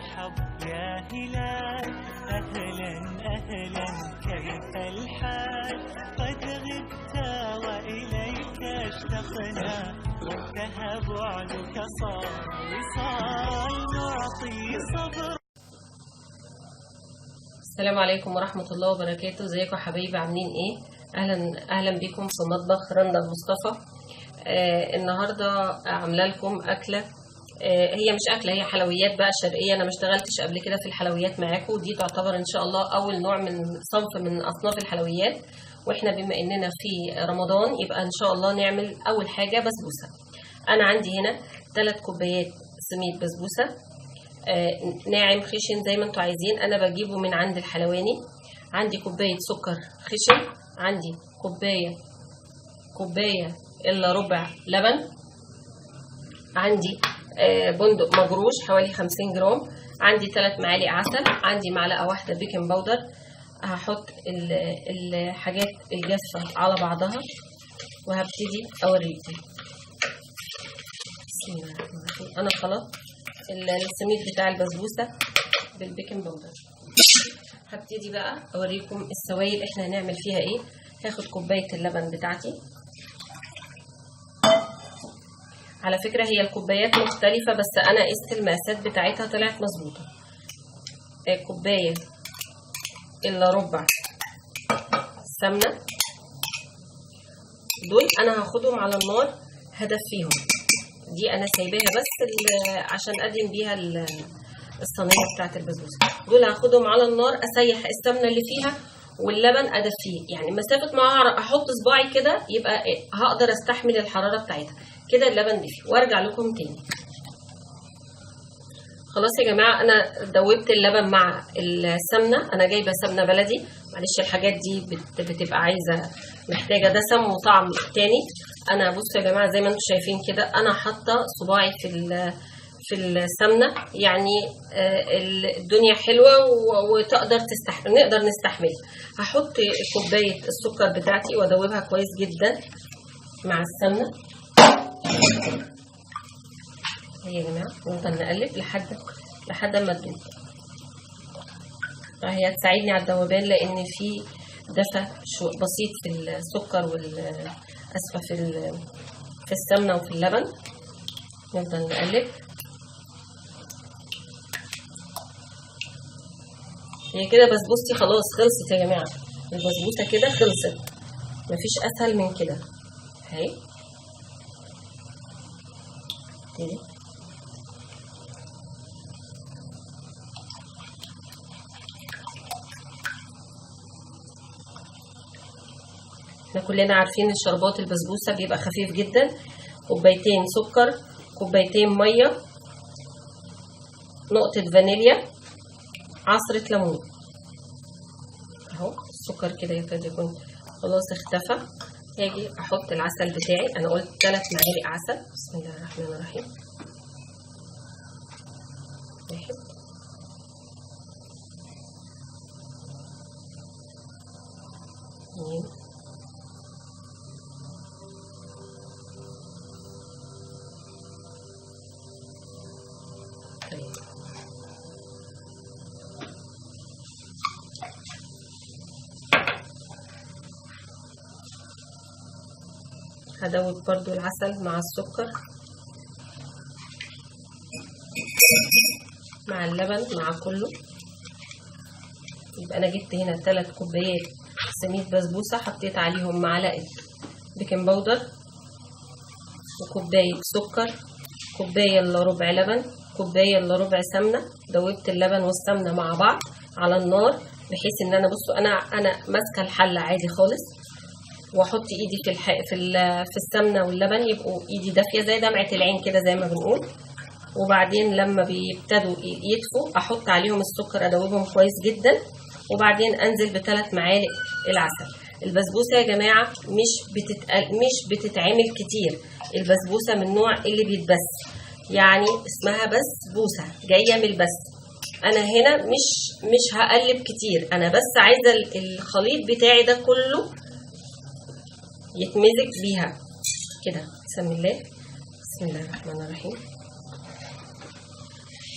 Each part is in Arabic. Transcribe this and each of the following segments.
مرحب يا هلال، أهلا أهلا كيف الحال؟ قد غبت وإليك اشتقنا، وانتهى بعدك صار وصال معطي صبر. السلام عليكم ورحمة الله وبركاته. ازيكم حبايبي، عاملين ايه؟ اهلا بكم في مطبخ رندا مصطفى. النهارده عامله لكم اكله. هي مش اكله، هي حلويات بقى شرقيه. انا ما اشتغلتش قبل كده في الحلويات معاكم، ودي تعتبر ان شاء الله اول نوع من صنف من اصناف الحلويات. واحنا بما اننا في رمضان يبقى ان شاء الله نعمل اول حاجه بسبوسه. انا عندي هنا 3 كوبايات سميد بسبوسه، ناعم خشن زي ما انتوا عايزين. انا بجيبه من عند الحلواني. عندي كوبايه سكر خشن، عندي كوبايه الا ربع لبن، عندي بندق مجروش حوالي 50 جرام، عندي 3 معالق عسل، عندي معلقه واحده بيكنج باودر. هحط الحاجات الجافه على بعضها وهبتدي اوريكم. بسم الله الرحمن الرحيم. انا خلطت السميد بتاع البسبوسه بالبيكنج باودر. هبتدي بقى اوريكم السوائل احنا هنعمل فيها ايه. هاخد كوبايه اللبن بتاعتي. على فكره هي الكوبايات مختلفه، بس انا قست المقاسات بتاعتها طلعت مظبوطه. كوبايه الا ربع سمنه، دول انا هاخدهم على النار هدفيهم. دي انا سايباها بس عشان اقدم بيها الصينيه بتاعت البسبوسه. دول هاخدهم على النار، اسيح السمنه اللي فيها واللبن ادفيه، يعني مسافه ما احط صباعي كده يبقى هقدر استحمل الحراره بتاعتها كده. اللبن دفي وارجع لكم تاني. خلاص يا جماعه، انا دوبت اللبن مع السمنه. انا جايبه سمنه بلدي، معلش الحاجات دي بتبقى عايزه محتاجه دسم وطعم تاني. انا بصوا يا جماعه زي ما انتم شايفين كده، انا حاطه صباعي في السمنه، يعني الدنيا حلوه وتقدر تستحمل، نقدر نستحمل. هحط كوبايه السكر بتاعتي وادوبها كويس جدا مع السمنه. هي يا جماعه نفضل نقلب لحد ما تدوب. هي هتساعدني على الذوبان لان في دفى بسيط في السكر في السمنه وفي اللبن. نفضل نقلب. هي كده بسبوستي خلاص خلصت يا جماعه. البسبوسه كده خلصت، مفيش اسهل من كده. اهي كده. احنا كلنا عارفين الشربات البسبوسه بيبقى خفيف جدا. كوبايتين سكر، كوبايتين ميه، نقطه فانيليا، عصره ليمون. اهو السكر كده يكاد يكون خلاص اختفى. هاجي احط العسل بتاعي. انا قلت 3 معالق عسل. بسم الله الرحمن الرحيم. 1 2 3. هدوب برضو العسل مع السكر مع اللبن مع كله. يبقى انا جبت هنا 3 كوبايات سميد بسبوسه، حطيت عليهم معلقه بيكنج باودر وكوبايه سكر، كوبايه الا ربع لبن، كوبايه الا ربع سمنه. دوبت اللبن والسمنه مع بعض على النار بحيث ان انا بصوا انا ماسكه الحله عادي خالص، واحط ايدي في السمنه واللبن يبقوا ايدي دافيه زي دمعه العين كده زي ما بنقول. وبعدين لما بيبتدوا يدفوا احط عليهم السكر ادوبهم كويس جدا، وبعدين انزل ب3 معالق العسل. البسبوسه يا جماعه مش بتتعمل كتير. البسبوسه من النوع اللي بيتبس، يعني اسمها بسبوسه جايه من البس. انا هنا مش هقلب كتير، انا بس عايزه الخليط بتاعي ده كله يتمزج بيها كده. بسم الله الرحمن الرحيم.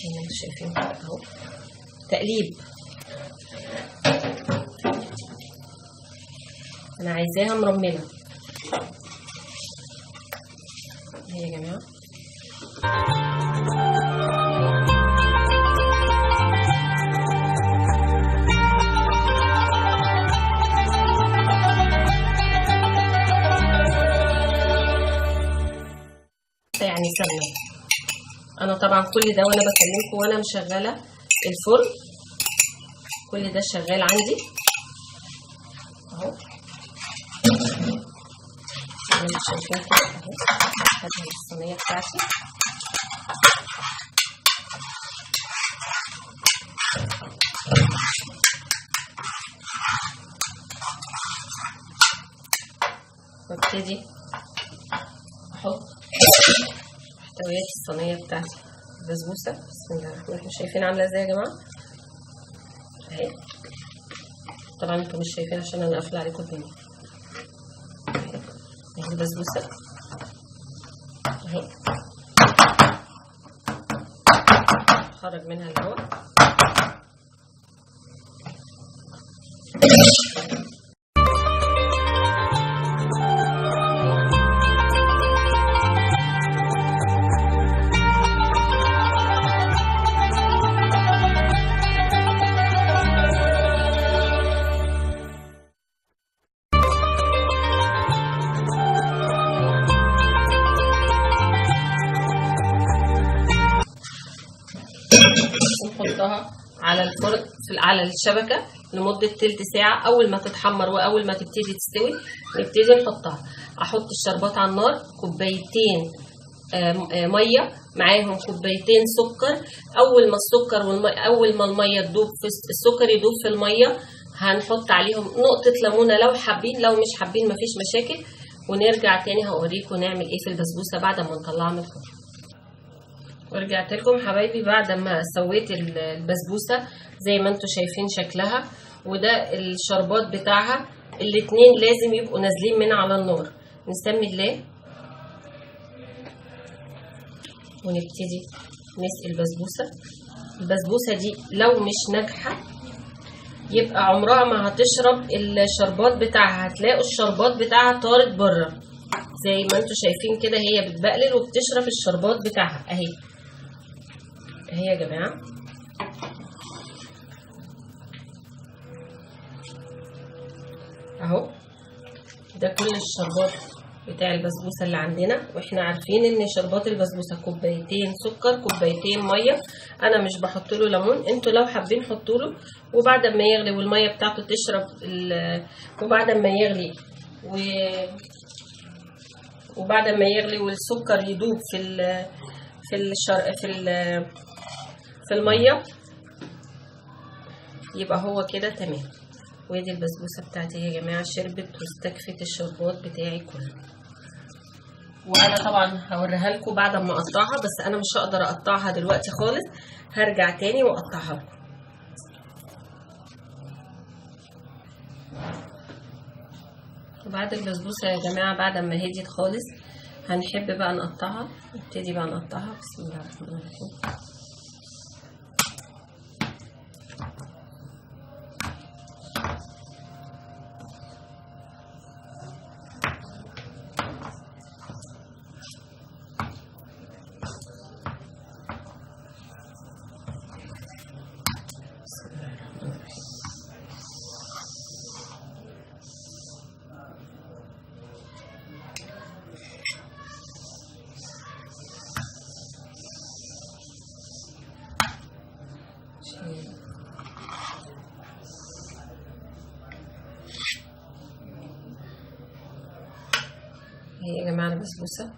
زي ما انتم شايفين كده اهو. تقليب، انا عايزاها مرمله اهي يا جماعه. يعني سمنه. انا طبعا كل ده وانا بكلمكم وانا مشغله الفرن، كل ده شغال عندي اهو. زي ما انتم شايفين كده اهو. هذه الصينيه بتاعتي. وابتدي احط محتويات الصينيه بتاعتي. البسبوسه بسم الله الرحمن الرحيم. شايفين عامله ازاي يا جماعه اهي. طبعا انتم مش شايفين عشان انا قافله عليكم الدنيا اهي. البسبوسه اهي، خرج منها الهواء. نحطها على الفرن على الشبكه لمده تلت ساعه. اول ما تتحمر واول ما تبتدي تستوي نبتدي نحطها. احط الشربات على النار، كوبايتين ميه معاهم كوبايتين سكر. اول ما الميه تدوب في السكر يدوب في الميه هنحط عليهم نقطه ليمونه لو حابين، لو مش حابين مفيش مشاكل. ونرجع تاني هوريكم نعمل ايه في البسبوسه بعد ما نطلعها من الفرن. ورجعت لكم حبايبي بعد ما سويت البسبوسه زي ما انتم شايفين شكلها. وده الشربات بتاعها، الاتنين لازم يبقوا نازلين من على النار. نسمي الله ونبتدي نسقي البسبوسه. البسبوسه دي لو مش ناجحه يبقى عمرها ما هتشرب الشربات بتاعها. هتلاقوا الشربات بتاعها طارت بره زي ما انتم شايفين كده. هي بتبقلل وبتشرب الشربات بتاعها اهي اهي يا جماعه. اهو ده كل الشربات بتاع البسبوسه اللي عندنا. واحنا عارفين ان شربات البسبوسه كوبايتين سكر كوبايتين ميه. انا مش بحط له ليمون، انتوا لو حابين حطوا له. وبعد ما يغلي والميه بتاعته تشرب وبعد ما يغلي وبعد ما يغلي والسكر يدوب في الميه يبقى هو كده تمام. ودي البسبوسه بتاعتي يا جماعه شربت واستكفت الشربات بتاعي كله. وانا طبعا هوريها لكم بعد ما اقطعها، بس انا مش هقدر اقطعها دلوقتي خالص. هرجع تاني واقطعها لكم. وبعد البسبوسه يا جماعه بعد ما هديت خالص هنحب بقى نقطعها. نبتدي بقى نقطعها. بسم الله الرحمن الرحيم. هي يا جماعه البسبوسه